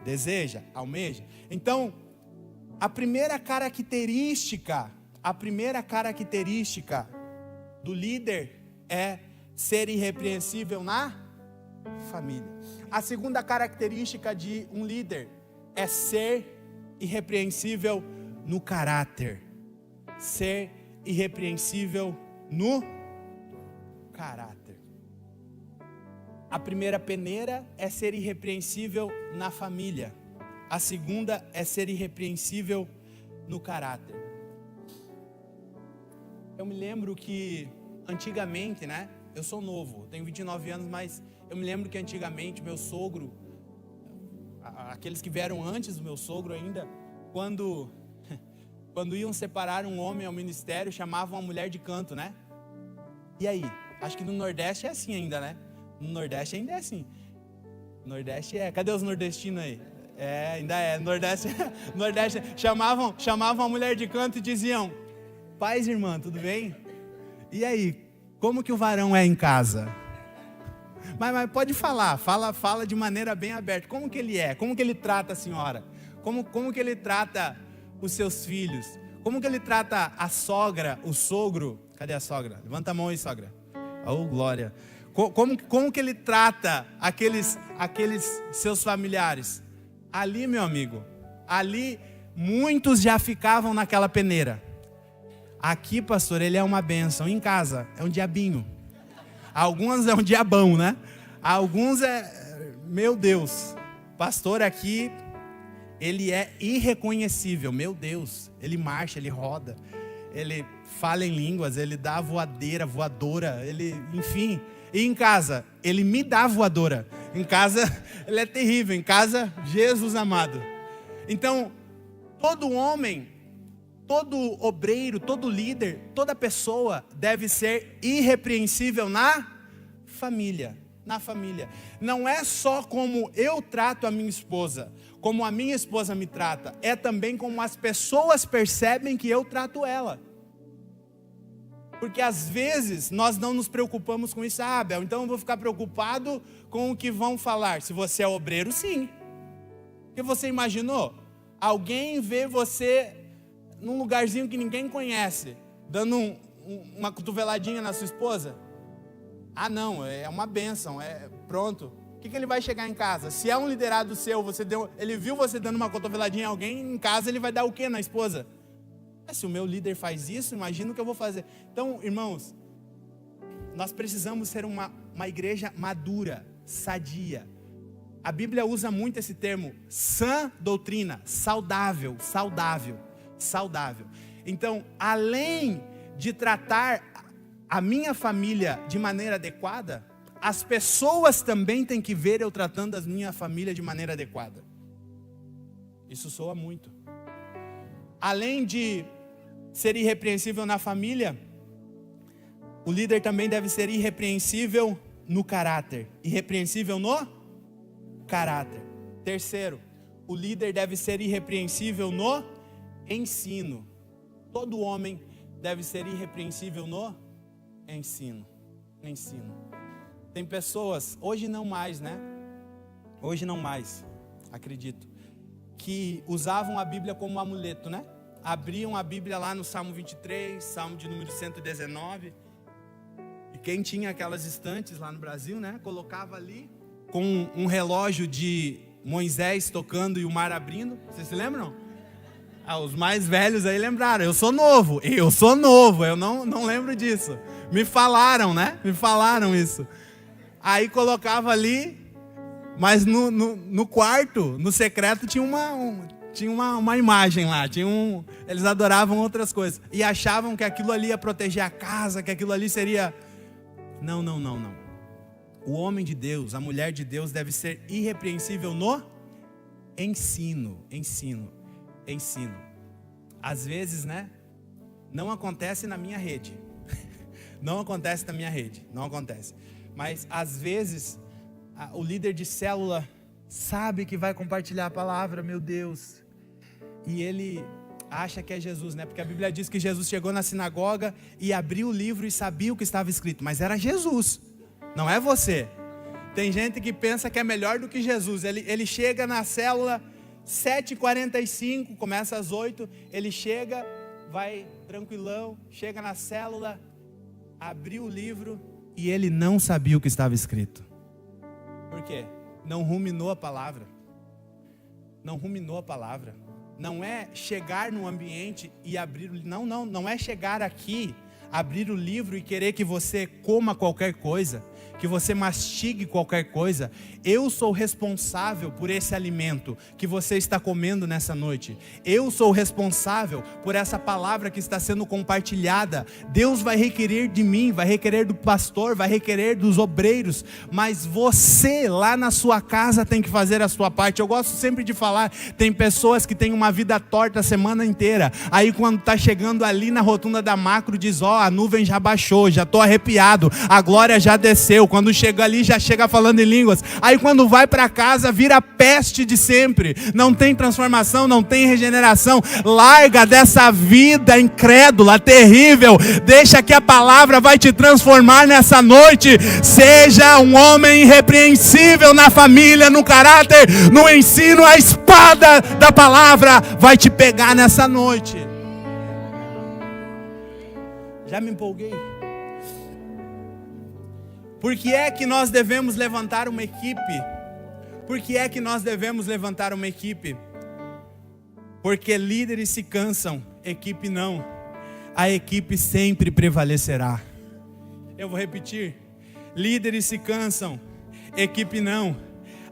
deseja, almeja. Então, a primeira característica do líder é ser irrepreensível na família. A segunda característica de um líder é ser irrepreensível no caráter. Ser irrepreensível no caráter. A primeira peneira é ser irrepreensível na família. A segunda é ser irrepreensível no caráter. Eu me lembro que antigamente, né? Eu sou novo, tenho 29 anos, mas eu me lembro que antigamente meu sogro, aqueles que vieram antes do meu sogro ainda, quando iam separar um homem ao ministério, chamavam a mulher de canto, né? E aí? Acho que no Nordeste é assim ainda, né? No Nordeste ainda é assim. Nordeste é... Cadê os nordestinos aí? É, ainda é. Nordeste chamavam a mulher de canto e diziam: paz, irmã, tudo bem? E aí? Como que o varão é em casa? Mas pode falar, fala de maneira bem aberta. Como que ele é? Como que ele trata a senhora? Como que ele trata os seus filhos? Como que ele trata a sogra, o sogro? Cadê a sogra? Levanta a mão aí, sogra. Oh, glória. Como que ele trata aqueles seus familiares? Ali, meu amigo, ali muitos já ficavam naquela peneira. Aqui, pastor, ele é uma bênção. Em casa, é um diabinho. Alguns é um diabão, né? Alguns é... Meu Deus. Pastor aqui, ele é irreconhecível. Meu Deus. Ele marcha, ele roda. Ele fala em línguas, ele dá voadora. Ele, enfim. E em casa, ele me dá voadora. Em casa, ele é terrível. Em casa, Jesus amado. Então, todo homem... Todo obreiro, todo líder, toda pessoa deve ser irrepreensível na família. Na família. Não é só como eu trato a minha esposa, como a minha esposa me trata. É também como as pessoas percebem que eu trato ela. Porque às vezes nós não nos preocupamos com isso. Ah, Abel, então eu vou ficar preocupado com o que vão falar. Se você é obreiro, sim. Porque você imaginou? Alguém vê você... num lugarzinho que ninguém conhece, dando uma cotoveladinha na sua esposa? Ah, não, é uma bênção, pronto. O que ele vai chegar em casa? Se é um liderado seu, ele viu você dando uma cotoveladinha a alguém, em casa ele vai dar o quê na esposa? Se o meu líder faz isso, imagina o que eu vou fazer. Então, irmãos, nós precisamos ser uma igreja madura, sadia. A Bíblia usa muito esse termo, sã doutrina, saudável. Então, além de tratar a minha família de maneira adequada, as pessoas também têm que ver eu tratando a minha família de maneira adequada. Isso soa muito. Além de ser irrepreensível na família, o líder também deve ser irrepreensível no caráter. Irrepreensível no caráter. Terceiro, o líder deve ser irrepreensível no ensino. Todo homem deve ser irrepreensível no ensino. Tem pessoas, hoje não mais, né? Hoje não mais, acredito, que usavam a Bíblia como um amuleto, né? Abriam a Bíblia lá no Salmo 23, Salmo de número 119. E quem tinha aquelas estantes lá no Brasil, né? Colocava ali com um relógio de Moisés tocando e o mar abrindo. Vocês se lembram? Os mais velhos aí lembraram. Eu sou novo, eu não lembro disso. Me falaram, né? Me falaram isso. Aí colocava ali Mas no quarto, no secreto, tinha uma imagem lá. Eles adoravam outras coisas. E achavam que aquilo ali ia proteger a casa, que aquilo ali seria... Não. O homem de Deus, a mulher de Deus deve ser irrepreensível no ensino. Às vezes, né? Não acontece na minha rede. Não acontece. Mas às vezes, o líder de célula sabe que vai compartilhar a palavra, meu Deus. E ele acha que é Jesus, né? Porque a Bíblia diz que Jesus chegou na sinagoga e abriu o livro e sabia o que estava escrito. Mas era Jesus, não é você. Tem gente que pensa que é melhor do que Jesus. Ele chega na célula 7h45, começa às 8h. Ele chega, vai tranquilão, chega na célula, abriu o livro e ele não sabia o que estava escrito. Por quê? Não ruminou a palavra. Não é chegar no ambiente e abrir... Não é chegar aqui, abrir o livro e querer que você coma qualquer coisa, que você mastigue qualquer coisa. Eu sou responsável por esse alimento que você está comendo nessa noite. Eu sou responsável por essa palavra que está sendo compartilhada. Deus vai requerer de mim, vai requerer do pastor, vai requerer dos obreiros, mas você lá na sua casa tem que fazer a sua parte. Eu gosto sempre de falar, tem pessoas que têm uma vida torta a semana inteira, aí quando está chegando ali na rotunda da Macro, diz, a nuvem já baixou, já estou arrepiado, a glória já desceu. Quando chega ali, já chega falando em línguas. Aí quando vai para casa, vira a peste de sempre. Não tem transformação, não tem regeneração. Larga dessa vida incrédula, terrível. Deixa que a palavra vai te transformar nessa noite. Seja um homem irrepreensível na família, no caráter, no ensino. A espada da palavra vai te pegar nessa noite. Já me empolguei. Por que é que nós devemos levantar uma equipe? Porque líderes se cansam, equipe não. A equipe sempre prevalecerá. Eu vou repetir. Líderes se cansam, equipe não.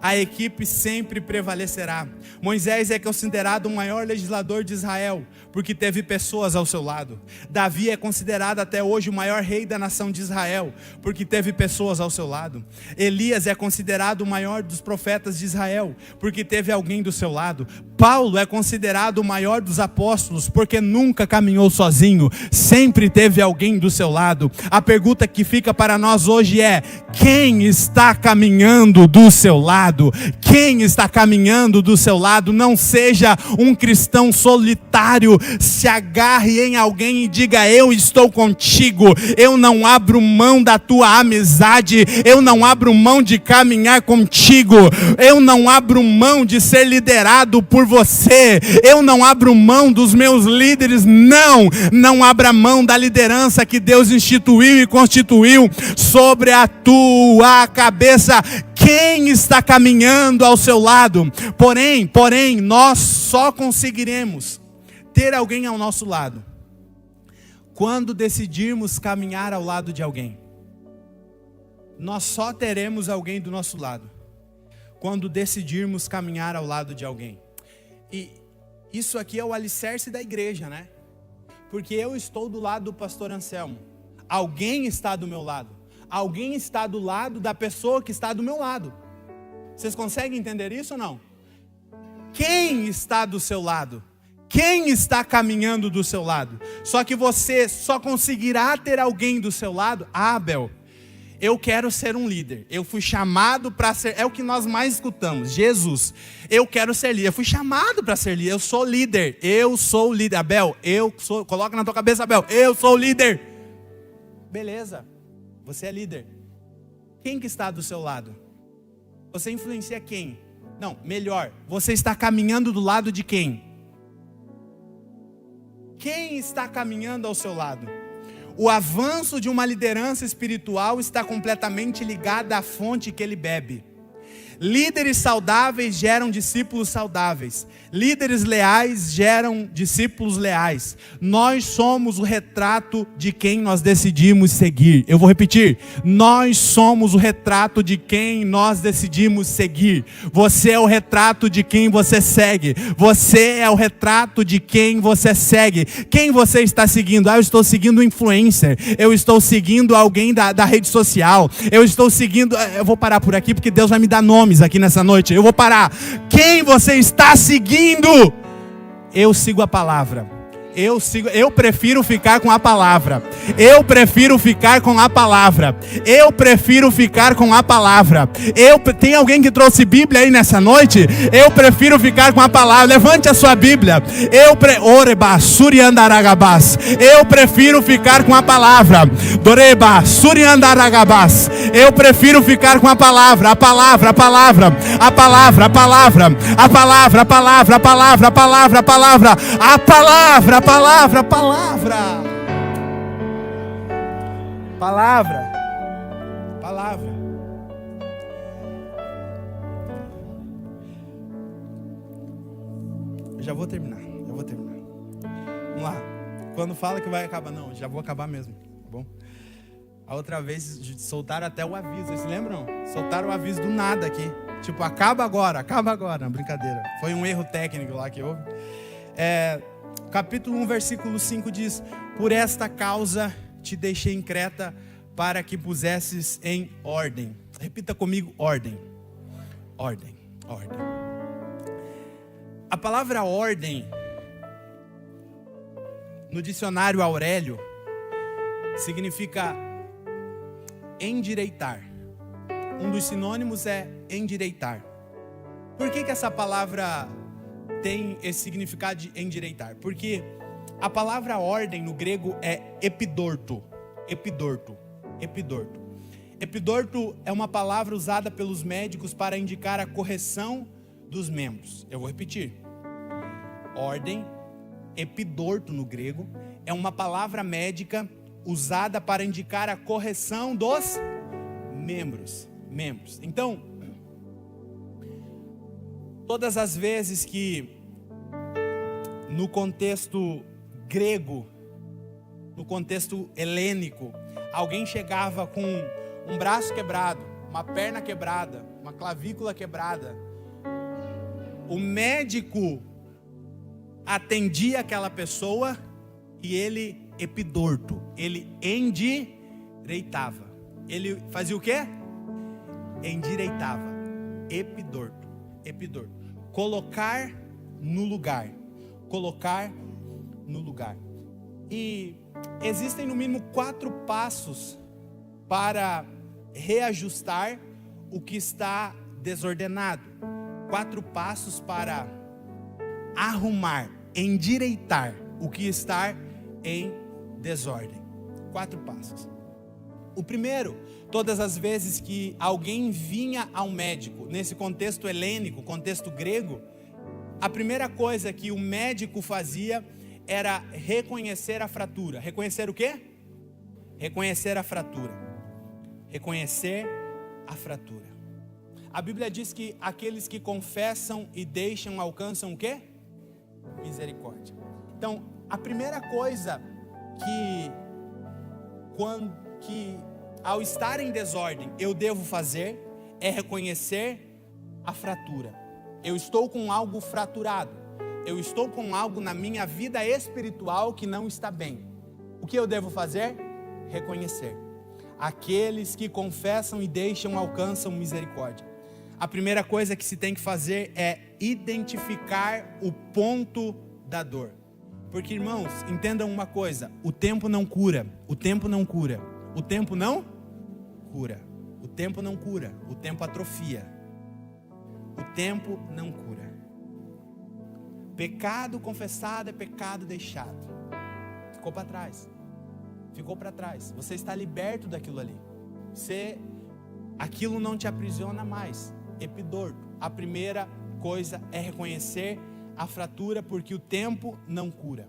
A equipe sempre prevalecerá. Moisés é considerado o maior legislador de Israel, porque teve pessoas ao seu lado. Davi é considerado até hoje o maior rei da nação de Israel, porque teve pessoas ao seu lado. Elias é considerado o maior dos profetas de Israel, porque teve alguém do seu lado. Paulo é considerado o maior dos apóstolos, porque nunca caminhou sozinho, sempre teve alguém do seu lado. A pergunta que fica para nós hoje é: quem está caminhando do seu lado? Quem está caminhando do seu lado? Não seja um cristão solitário. Se agarre em alguém e diga: eu estou contigo. Eu não abro mão da tua amizade. Eu não abro mão de caminhar contigo. Eu não abro mão de ser liderado por você. Eu não abro mão dos meus líderes. Não abra mão da liderança que Deus instituiu e constituiu sobre a tua cabeça. Quem está caminhando ao seu lado? Porém, nós só conseguiremos ter alguém ao nosso lado quando decidirmos caminhar ao lado de alguém. Nós só teremos alguém do nosso lado quando decidirmos caminhar ao lado de alguém. E isso aqui é o alicerce da igreja, né? Porque eu estou do lado do pastor Anselmo. Alguém está do meu lado. Alguém está do lado da pessoa que está do meu lado. Vocês conseguem entender isso ou não? Quem está do seu lado? Quem está caminhando do seu lado? Só que você só conseguirá ter alguém do seu lado. Abel, eu quero ser um líder. Eu fui chamado para ser... É o que nós mais escutamos. Jesus, eu quero ser líder. Eu fui chamado para ser líder. Eu sou líder. Eu sou líder. Abel, coloca na tua cabeça, Abel. Eu sou líder. Beleza. Você é líder. Quem que está do seu lado? Você influencia quem? Não, melhor, você está caminhando do lado de quem? Quem está caminhando ao seu lado? O avanço de uma liderança espiritual está completamente ligado à fonte que ele bebe. Líderes saudáveis geram discípulos saudáveis. Líderes leais geram discípulos leais. Nós somos o retrato de quem nós decidimos seguir. Eu vou repetir. Nós somos o retrato de quem nós decidimos seguir. Você é o retrato de quem você segue. Você é o retrato de quem você segue. Quem você está seguindo? Eu estou seguindo um influencer. Eu estou seguindo alguém da rede social. Eu estou seguindo... Eu vou parar por aqui porque Deus vai me dar nomes aqui nessa noite. Eu vou parar. Quem você está seguindo? Eu sigo a palavra. Eu prefiro ficar com a palavra. Eu prefiro ficar com a palavra. Eu prefiro ficar com a palavra. Tem alguém que trouxe Bíblia aí nessa noite? Eu prefiro ficar com a palavra. Levante a sua Bíblia. Eu prefiro ficar com a palavra. Eu prefiro ficar com a palavra. A palavra, a palavra, a palavra, a palavra, a palavra, a palavra, a palavra, a palavra, a palavra, a palavra. Palavra, palavra, palavra, palavra. Eu já vou terminar. Vamos lá. Quando fala que vai acabar, não, já vou acabar mesmo, tá bom? A outra vez soltaram até o aviso, vocês se lembram? Soltaram o aviso do nada aqui. Tipo, acaba agora, brincadeira. Foi um erro técnico lá que houve. Capítulo 1, versículo 5 diz: por esta causa te deixei em Creta, para que pusesses em ordem. Repita comigo: ordem. Ordem, ordem. A palavra ordem, no dicionário Aurélio, significa endireitar. Um dos sinônimos é endireitar. Por que essa palavra tem esse significado de endireitar? Porque a palavra ordem no grego é epidorto. Epidorto. Epidorto é uma palavra usada pelos médicos para indicar a correção dos membros. Eu vou repetir. Ordem, epidorto no grego, é uma palavra médica usada para indicar a correção dos membros. Então, todas as vezes que no contexto grego, no contexto helênico, alguém chegava com um braço quebrado, uma perna quebrada, uma clavícula quebrada, o médico atendia aquela pessoa e ele epidorto, ele endireitava. Ele fazia o quê? Endireitava. Epidorto. Colocar no lugar. E existem no mínimo 4 passos para reajustar o que está desordenado. 4 passos para arrumar, endireitar o que está em desordem. 4 passos. O primeiro, todas as vezes que alguém vinha ao médico, nesse contexto helênico, contexto grego, a primeira coisa que o médico fazia era reconhecer a fratura. Reconhecer o quê? Reconhecer a fratura. Reconhecer a fratura. A Bíblia diz que aqueles que confessam e deixam alcançam o quê? Misericórdia. Então, a primeira coisa que ao estar em desordem eu devo fazer é reconhecer a fratura. Eu estou com algo fraturado. Eu estou com algo na minha vida espiritual que não está bem. O que eu devo fazer? Reconhecer. Aqueles que confessam e deixam alcançam misericórdia. A primeira coisa que se tem que fazer é identificar o ponto da dor. Porque, irmãos, entendam uma coisa: o tempo não cura. O tempo não cura. O tempo não cura. O tempo não cura. O tempo atrofia. O tempo não cura. Pecado confessado é pecado deixado. Ficou para trás. Ficou para trás. Você está liberto daquilo ali. Aquilo não te aprisiona mais. Epidorto. A primeira coisa é reconhecer a fratura, porque o tempo não cura.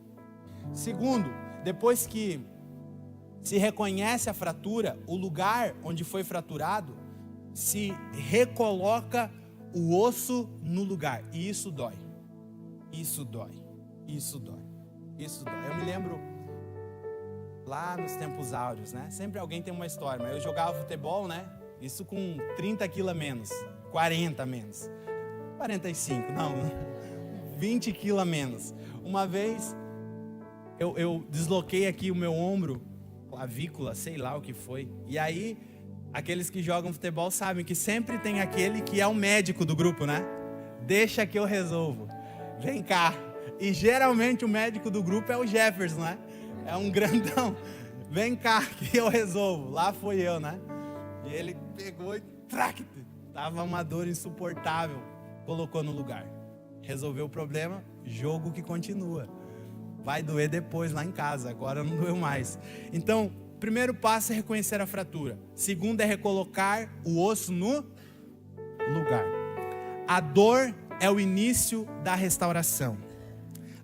Segundo, depois que se reconhece a fratura, o lugar onde foi fraturado se recoloca o osso no lugar. E isso dói. Isso dói. Isso dói. Isso dói. Eu me lembro lá nos tempos áureos, né? Sempre alguém tem uma história, mas eu jogava futebol, né? Isso com 30 quilos a menos, 40 a menos, 45, não, 20 quilos a menos. Uma vez eu desloquei aqui o meu ombro, clavícula, sei lá o que foi. E aí, aqueles que jogam futebol sabem que sempre tem aquele que é o médico do grupo, né? Deixa que eu resolvo. Vem cá. E geralmente o médico do grupo é o Jefferson, né? É um grandão. Vem cá que eu resolvo. Lá foi eu, né? E ele pegou e tava uma dor insuportável. Colocou no lugar. Resolveu o problema. Jogo que continua. Vai doer depois lá em casa. Agora não doeu mais. Então, primeiro passo é reconhecer a fratura. Segundo é recolocar o osso no lugar. A dor é o início da restauração.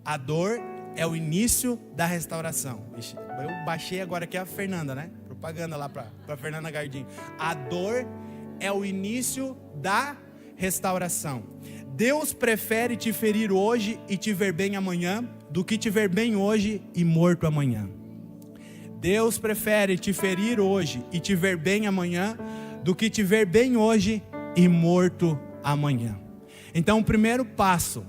A dor é o início da restauração. Eu baixei agora aqui a Fernanda, né? Propaganda lá para Fernanda Gardim. A dor é o início da restauração. Deus prefere te ferir hoje e te ver bem amanhã do que te ver bem hoje e morto amanhã. Deus prefere te ferir hoje e te ver bem amanhã do que te ver bem hoje e morto amanhã. Então o primeiro passo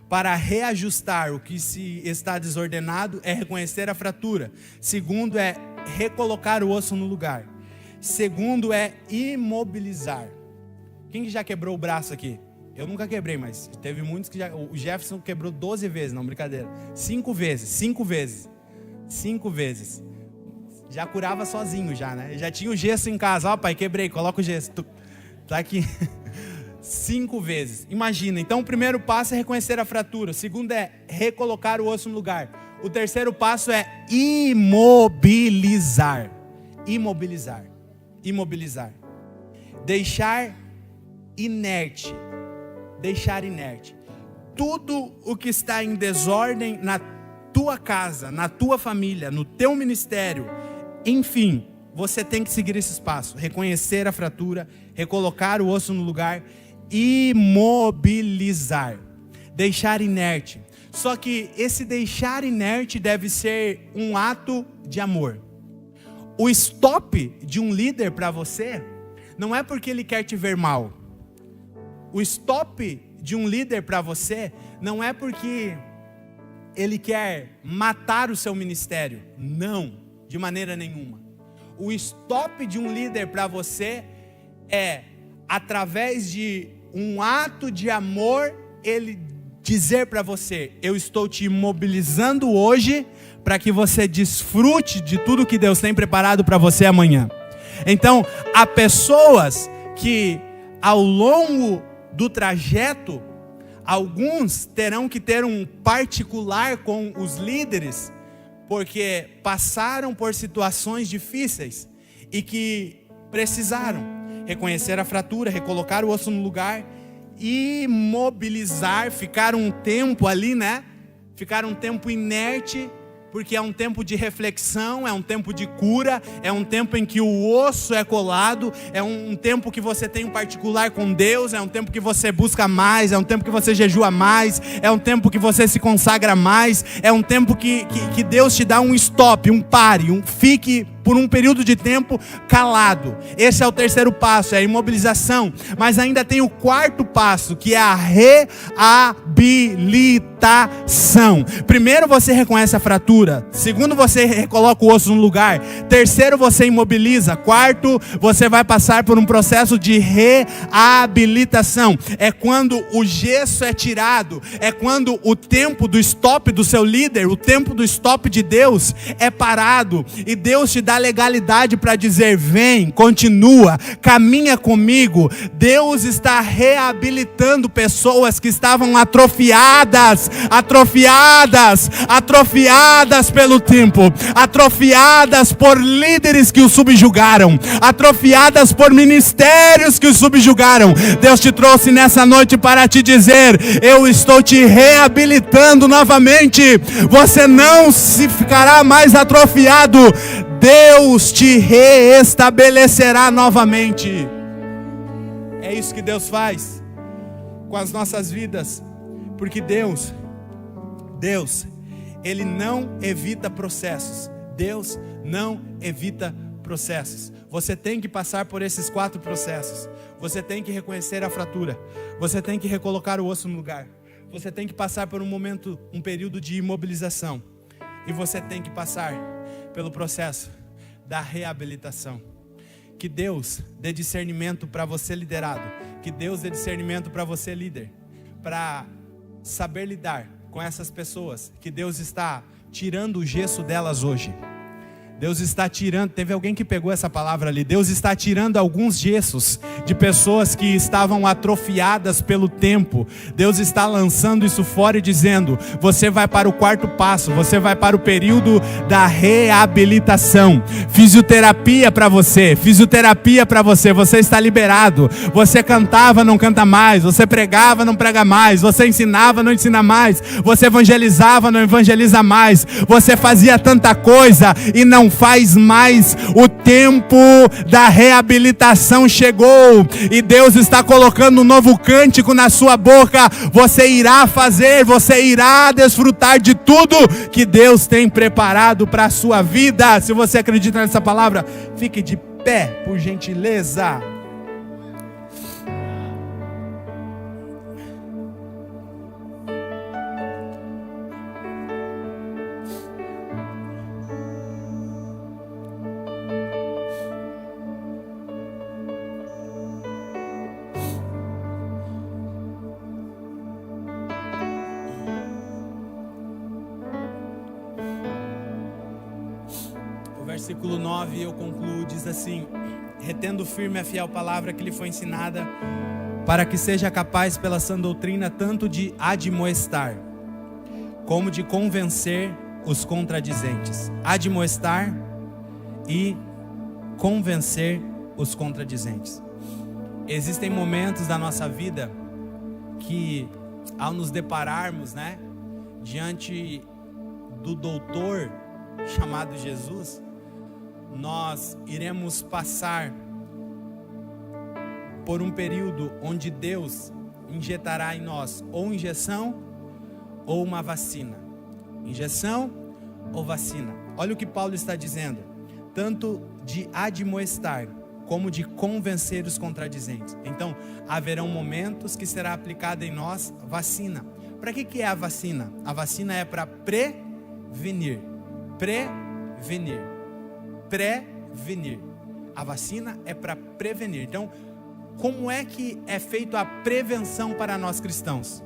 para reajustar o que se está desordenado é reconhecer a fratura. Segundo é recolocar o osso no lugar. Segundo é imobilizar. Quem já quebrou o braço aqui? Eu nunca quebrei, mas teve muitos que já... O Jefferson quebrou 12 vezes, não, brincadeira. 5 vezes. Já curava sozinho já, né? Já tinha o gesso em casa. Ó, pai, quebrei, coloca o gesso. Tá aqui. 5 vezes. Imagina. Então o primeiro passo é reconhecer a fratura. O segundo é recolocar o osso no lugar. O terceiro passo é imobilizar. Deixar inerte. Tudo o que está em desordem na tua casa, na tua família, no teu ministério, enfim, você tem que seguir esses passos. Reconhecer a fratura, recolocar o osso no lugar, imobilizar, deixar inerte. Só que esse deixar inerte deve ser um ato de amor. O stop de um líder para você não é porque ele quer te ver mal. O stop de um líder para você não é porque ele quer matar o seu ministério. Não, de maneira nenhuma. O stop de um líder para você é, através de um ato de amor, ele dizer para você: eu estou te imobilizando hoje para que você desfrute de tudo que Deus tem preparado para você amanhã. Então, há pessoas que ao longo do trajeto, alguns terão que ter um particular com os líderes, porque passaram por situações difíceis e que precisaram reconhecer a fratura, recolocar o osso no lugar, imobilizar, ficar um tempo ali, né? Ficar um tempo inerte, porque é um tempo de reflexão, é um tempo de cura, é um tempo em que o osso é colado, é um tempo que você tem um particular com Deus, é um tempo que você busca mais, é um tempo que você jejua mais, é um tempo que você se consagra mais, é um tempo que Deus te dá um stop, um pare, fique por um período de tempo calado. Esse é o terceiro passo, é a imobilização. Mas ainda tem o quarto passo, que é a reabilitação. Primeiro você reconhece a fratura. Segundo, você recoloca o osso no lugar. Terceiro, você imobiliza. Quarto, você vai passar por um processo de reabilitação. É quando o gesso é tirado. É quando o tempo do stop do seu líder, o tempo do stop de Deus é parado. E Deus te dá legalidade para dizer: vem, continua, caminha comigo. Deus está reabilitando pessoas que estavam atrofiadas pelo tempo, atrofiadas por líderes que o subjugaram, atrofiadas por ministérios que o subjugaram. Deus te trouxe nessa noite para te dizer: eu estou te reabilitando novamente. Você não se ficará mais atrofiado. Deus te reestabelecerá novamente. É isso que Deus faz com as nossas vidas. Porque Deus, Ele não evita processos. Deus não evita processos. Você tem que passar por esses 4 processos. Você tem que reconhecer a fratura. Você tem que recolocar o osso no lugar. Você tem que passar por um período de imobilização. E você tem que passar pelo processo da reabilitação. Que Deus dê discernimento para você liderado. Que Deus dê discernimento para você líder. Para saber lidar com essas pessoas que Deus está tirando o gesso delas hoje. Deus está tirando, teve alguém que pegou essa palavra ali, Deus está tirando alguns gessos de pessoas que estavam atrofiadas pelo tempo. Deus está lançando isso fora e dizendo: você vai para o 4º passo, você vai para o período da reabilitação. Fisioterapia para você, você está liberado. Você cantava, não canta mais. Você pregava, não prega mais. Você ensinava, não ensina mais. Você evangelizava, não evangeliza mais. Você fazia tanta coisa e não faz mais. O tempo da reabilitação chegou e Deus está colocando um novo cântico na sua boca. Você irá fazer, você irá desfrutar de tudo que Deus tem preparado para a sua vida. Se você acredita nessa palavra, fique de pé, por gentileza. Versículo 9, eu concluo, diz assim: retendo firme a fiel palavra que lhe foi ensinada, para que seja capaz pela sã doutrina tanto de admoestar, como de convencer os contradizentes. Admoestar e convencer os contradizentes. Existem momentos da nossa vida que, ao nos depararmos, diante do doutor chamado Jesus, nós iremos passar por um período onde Deus injetará em nós ou injeção ou uma vacina. Injeção ou vacina. Olha o que Paulo está dizendo: tanto de admoestar como de convencer os contradizentes. Então, haverão momentos que será aplicada em nós vacina. Para que é a vacina? A vacina é para prevenir. Prevenir. A vacina é para prevenir. Então, como é que é feita a prevenção para nós cristãos?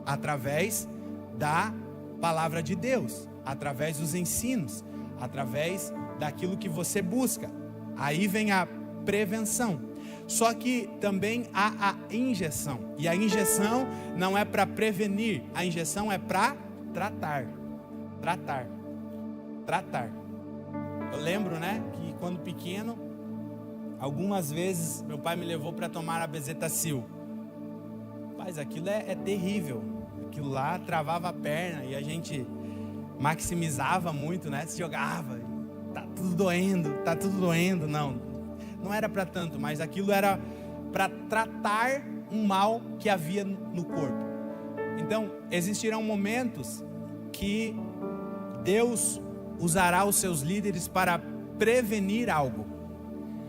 Através da palavra de Deus, através dos ensinos, através daquilo que você busca. Aí vem a prevenção. Só que também há a injeção. E a injeção não é para prevenir, a injeção é para tratar. Eu lembro, que quando pequeno, algumas vezes meu pai me levou para tomar a Bezetacil. Mas aquilo é terrível. Aquilo lá travava a perna e a gente maximizava muito, se jogava. Tá tudo doendo. Não era para tanto, mas aquilo era para tratar um mal que havia no corpo. Então, existirão momentos que Deus usará os seus líderes para prevenir algo.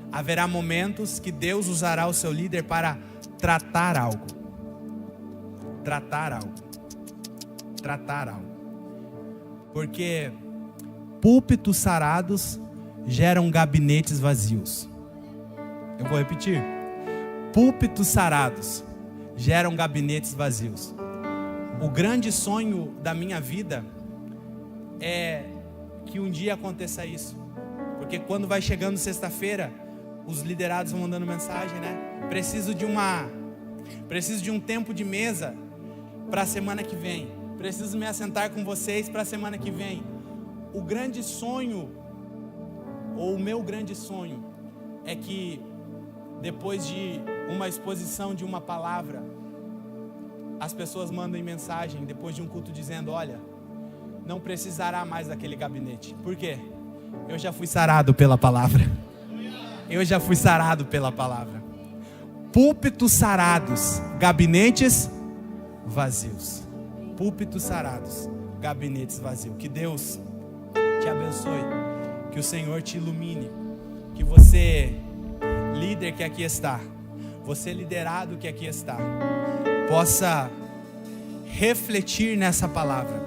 Haverá momentos que Deus usará o seu líder para tratar algo. Porque púlpitos sarados geram gabinetes vazios. Eu vou repetir. Púlpitos sarados geram gabinetes vazios. O grande sonho da minha vida é que um dia aconteça isso. Porque quando vai chegando sexta-feira, os liderados vão mandando mensagem, Preciso de um tempo de mesa para a semana que vem. Preciso me assentar com vocês para a semana que vem. O grande sonho, ou o meu grande sonho, é que depois de uma exposição de uma palavra, as pessoas mandem mensagem depois de um culto dizendo: olha, não precisará mais daquele gabinete. Por quê? Eu já fui sarado pela palavra. púlpitos sarados, gabinetes vazios. Púlpitos sarados, gabinetes vazios. Que Deus te abençoe, que o Senhor te ilumine, que você, líder que aqui está, você liderado que aqui está, possa refletir nessa palavra